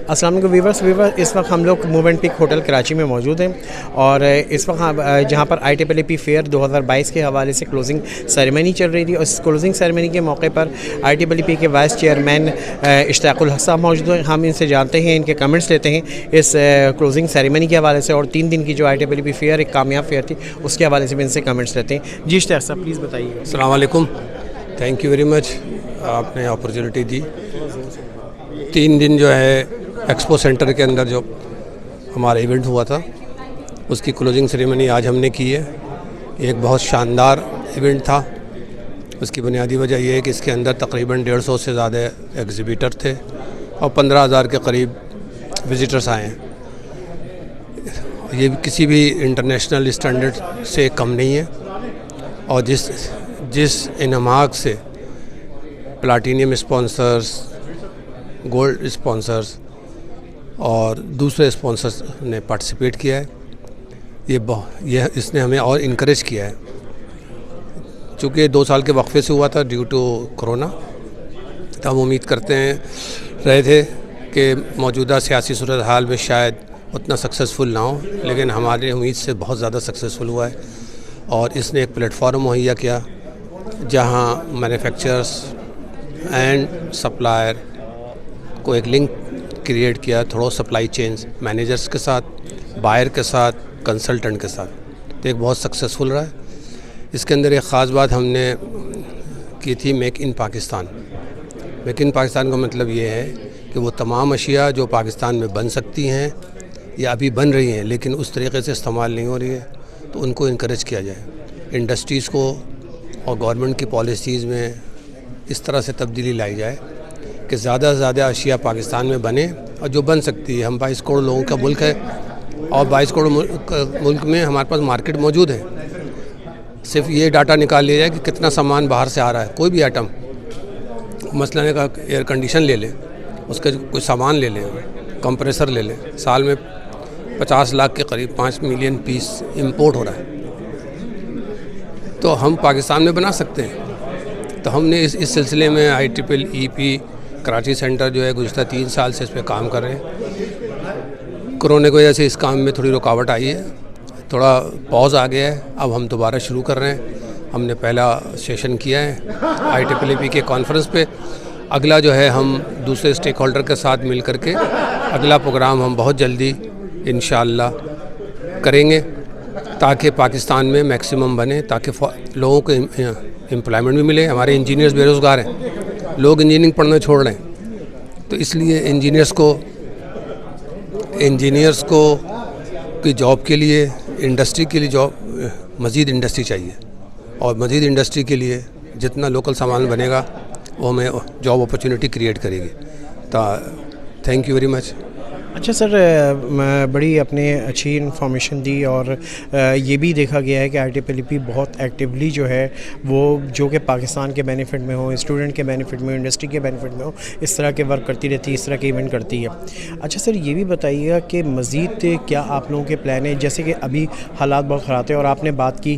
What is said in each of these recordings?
السلام علیکم ویورس، اس وقت ہم لوگ موومنٹ پک ہوٹل کراچی میں موجود ہیں اور اس وقت جہاں پر IEEE فیئر 2022 کے حوالے سے کلوزنگ سیریمنی چل رہی تھی، اور اس کلوزنگ سیریمنی کے موقع پر IEEE کے وائس چیئرمین اشتیاق الحق صاحب موجود ہیں. ہم ان سے جانتے ہیں، ان کے کمنٹس لیتے ہیں اس کلوزنگ سیریمنی کے حوالے سے، اور 3 دن کی جو IEEE فیئر ایک کامیاب فیئر تھی اس کے حوالے سے بھی ان سے کمنٹس لیتے ہیں. جی اشتیاق صاحب پلیز بتائیے. السلام علیکم، تھینک یو ویری مچ، آپ نے اپرچونٹی دی. 3 دن جو ہے ایکسپو سینٹر کے اندر جو ہمارا ایونٹ ہوا تھا اس کی کلوزنگ سیریمنی آج ہم نے کی ہے. یہ ایک بہت شاندار ایونٹ تھا. اس کی بنیادی وجہ یہ ہے کہ اس کے اندر تقریباً 150 سے زیادہ ایگزیبیٹر تھے اور 15,000 کے قریب وزٹرس آئے ہیں. یہ کسی بھی انٹرنیشنل اسٹینڈرڈ سے کم نہیں ہے، اور جس انعامات سے پلاٹینیم اسپانسرز، گولڈ اسپانسرز اور دوسرے اسپانسرز نے پارٹیسپیٹ کیا ہے، یہ اس نے ہمیں اور انکریج کیا ہے. چونکہ 2 سال کے وقفے سے ہوا تھا ڈیو ٹو کرونا، تو ہم امید کرتے رہے تھے کہ موجودہ سیاسی صورتحال میں شاید اتنا سکسیزفل نہ ہو، لیکن ہماری امید سے بہت زیادہ سکسیزفل ہوا ہے. اور اس نے ایک پلیٹ فارم مہیا کیا جہاں مینوفیکچررز اینڈ سپلائر کو ایک لنک کریٹ کیا تھوڑا سپلائی چینز مینیجرز کے ساتھ، بائر کے ساتھ، کنسلٹنٹ کے ساتھ. تو ایک بہت سکسیزفل رہا ہے. اس کے اندر ایک خاص بات ہم نے کی تھی، make in Pakistan. Make in Pakistan کا مطلب یہ ہے کہ وہ تمام اشیاء جو پاکستان میں بن سکتی ہیں یا ابھی بن رہی ہیں لیکن اس طریقے سے استعمال نہیں ہو رہی ہے، تو ان کو انکریج کیا جائے. انڈسٹریز کو اور گورنمنٹ کی پالیسیز میں اس طرح سے تبدیلی لائی جائے کہ زیادہ سے زیادہ اشیاء پاکستان میں بنے، اور جو بن سکتی ہے. ہم 22 کروڑ لوگوں کا ملک ہے، اور 22 کروڑ ملک میں ہمارے پاس مارکیٹ موجود ہے. صرف یہ ڈاٹا نکال لیا جائے کہ کتنا سامان باہر سے آ رہا ہے. کوئی بھی آئٹم، مثلاً ایک ایئر کنڈیشن لے لیں، اس کا کوئی سامان لے لیں، کمپریسر لے لیں، سال میں 50 لاکھ کے قریب 5 ملین پیس امپورٹ ہو رہا ہے. تو ہم پاکستان میں بنا سکتے ہیں. تو ہم نے اس سلسلے میں IEEE کراچی سینٹر جو ہے گزشتہ 3 سال سے اس پہ کام کر رہے ہیں. کرونا کی وجہ سے اس کام میں تھوڑی رکاوٹ آئی ہے، تھوڑا پاز آ گیا ہے. اب ہم دوبارہ شروع کر رہے ہیں. ہم نے پہلا سیشن کیا ہے IEEE کے کانفرنس پہ. اگلا جو ہے ہم دوسرے اسٹیک ہولڈر کے ساتھ مل کر کے اگلا پروگرام ہم بہت جلدی انشاءاللہ کریں گے، تاکہ پاکستان میں میکسیمم بنے، تاکہ لوگوں کو امپلائمنٹ بھی ملے. ہمارے انجینئرز بے روزگار ہیں، لوگ انجینئرنگ پڑھنا چھوڑ رہے ہیں. تو اس لیے انجینئرز کو کی جاب کے لیے، انڈسٹری کے لیے مزید انڈسٹری چاہیے، اور مزید انڈسٹری کے لیے جتنا لوکل سامان بنے گا وہ ہمیں جاب اپرچونٹی کریٹ کرے گی. تو تھینک یو ویری مچ. اچھا سر، بڑی اپنے اچھی انفارمیشن دی، اور یہ بھی دیکھا گیا ہے کہ IEEE بہت ایکٹیولی جو ہے وہ جو کہ پاکستان کے بینیفٹ میں ہو، اسٹوڈنٹ کے بینیفٹ میں ہو، انڈسٹری کے بینیفٹ میں ہو، اس طرح کے ورک کرتی رہتی ہے، اس طرح کے ایونٹ کرتی ہے. اچھا سر، یہ بھی بتائیے گا کہ مزید کیا آپ لوگوں کے پلان ہیں؟ جیسے کہ ابھی حالات بہت خراب ہیں، اور آپ نے بات کی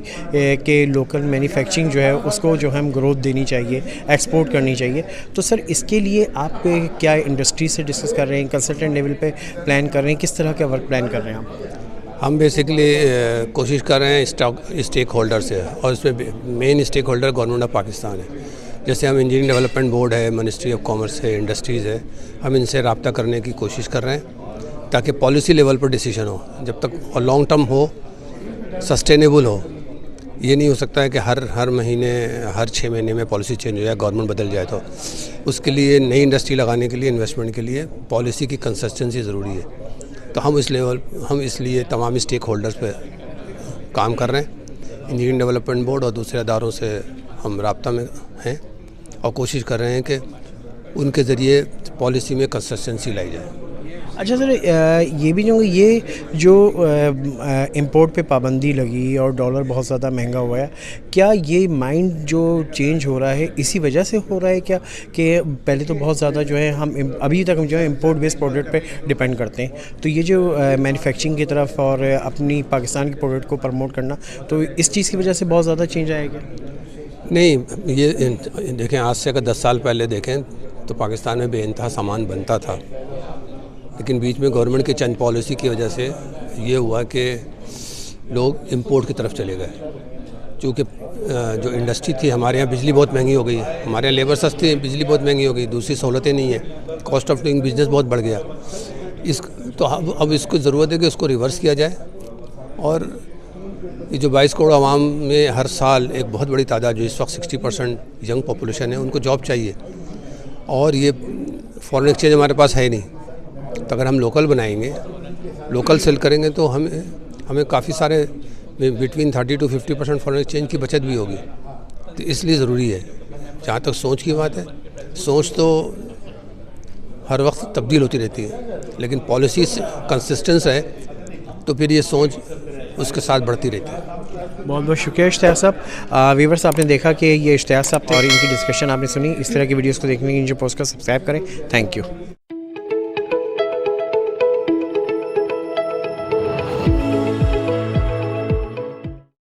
کہ لوکل مینوفیکچرنگ جو ہے اس کو جو ہم گروتھ دینی چاہیے، ایکسپورٹ کرنی چاہیے. تو سر اس کے لیے آپ کیا انڈسٹری سے ڈسکس کر رہے ہیں، کنسلٹنٹ لیول پہ پلان کر رہے ہیں، کس طرح کا ورک پلان کر رہے ہیں آپ؟ ہم بیسکلی کوشش کر رہے ہیں اسٹیک ہولڈر سے، اور اس میں main stakeholder government of Pakistan ہے. جیسے ہم انجینئرنگ ڈیولپمنٹ بورڈ ہے، منسٹری آف کامرس ہے، انڈسٹریز ہے، ہم ان سے رابطہ کرنے کی کوشش کر رہے ہیں تاکہ پالیسی لیول پر ڈیسیشن ہو. جب تک اور لانگ ٹرم ہو، سسٹینیبل ہو. یہ نہیں ہو سکتا ہے کہ ہر مہینے، ہر 6 مہینے میں پالیسی چینج ہو جائے، گورنمنٹ بدل جائے. تو اس کے لیے نئی انڈسٹری لگانے کے لیے، انویسٹمنٹ کے لیے پالیسی کی کنسسٹنسی ضروری ہے. تو ہم اس لیے تمام اسٹیک ہولڈرز پہ کام کر رہے ہیں. انجینئرنگ ڈیولپمنٹ بورڈ اور دوسرے اداروں سے ہم رابطہ میں ہیں، اور کوشش کر رہے ہیں کہ ان کے ذریعے پالیسی میں کنسسٹنسی لائی جائے. اچھا سر، یہ بھی جو امپورٹ پہ پابندی لگی اور ڈالر بہت زیادہ مہنگا ہوا ہے، کیا یہ مائنڈ جو چینج ہو رہا ہے اسی وجہ سے ہو رہا ہے کیا؟ کہ پہلے تو بہت زیادہ جو ہے ہم ابھی تک جو ہے امپورٹ بیس پروڈکٹ پہ ڈیپینڈ کرتے ہیں، تو یہ جو مینوفیکچرنگ کی طرف اور اپنی پاکستان کے پروڈکٹ کو پروموٹ کرنا، تو اس چیز کی وجہ سے بہت زیادہ چینج آئے گا؟ نہیں، یہ دیکھیں، آج سے اگر 10 سال پہلے دیکھیں تو پاکستان میں بے انتہا سامان بنتا تھا. لیکن بیچ میں گورنمنٹ کے چند پالیسی کی وجہ سے یہ ہوا کہ لوگ امپورٹ کی طرف چلے گئے، چونکہ جو انڈسٹری تھی ہمارے یہاں بجلی بہت مہنگی ہو گئی ہے، ہمارے یہاں لیبر سستی ہے، بجلی بہت مہنگی ہو گئی، دوسری سہولتیں نہیں ہیں، کاسٹ آف ڈوئنگ بزنس بہت بڑھ گیا، تو اب اس کو ضرورت ہے کہ اس کو ریورس کیا جائے، اور یہ جو 22 کروڑ عوام میں ہر سال ایک بہت بڑی تعداد جو اس وقت 60% ینگ پاپولیشن ہے، ان کو جاب چاہیے، اور یہ فارن ایکسچینج ہمارے پاس ہے نہیں، تو اگر ہم لوکل بنائیں گے، لوکل سیل کریں گے تو ہمیں کافی سارے بٹوین 30 to 50% فارن ایکسچینج کی بچت بھی ہوگی، تو اس لیے ضروری ہے۔ جہاں تک سوچ کی بات ہے، سوچ تو ہر وقت تبدیل ہوتی رہتی ہے، لیکن پالیسیز کنسسٹنس ہے تو پھر یہ سوچ اس کے ساتھ بڑھتی رہتی ہے۔ بہت بہت شکریہ اشتیاق صاحب۔ ویورس آپ نے دیکھا کہ یہ اشتیاق صاحب تھے اور ان کی ڈسکشن آپ نے سنی۔ اس طرح کی ویڈیوز کو دیکھنے کے لیے پوسٹ کا سبسکرائب کریں۔ Thank you.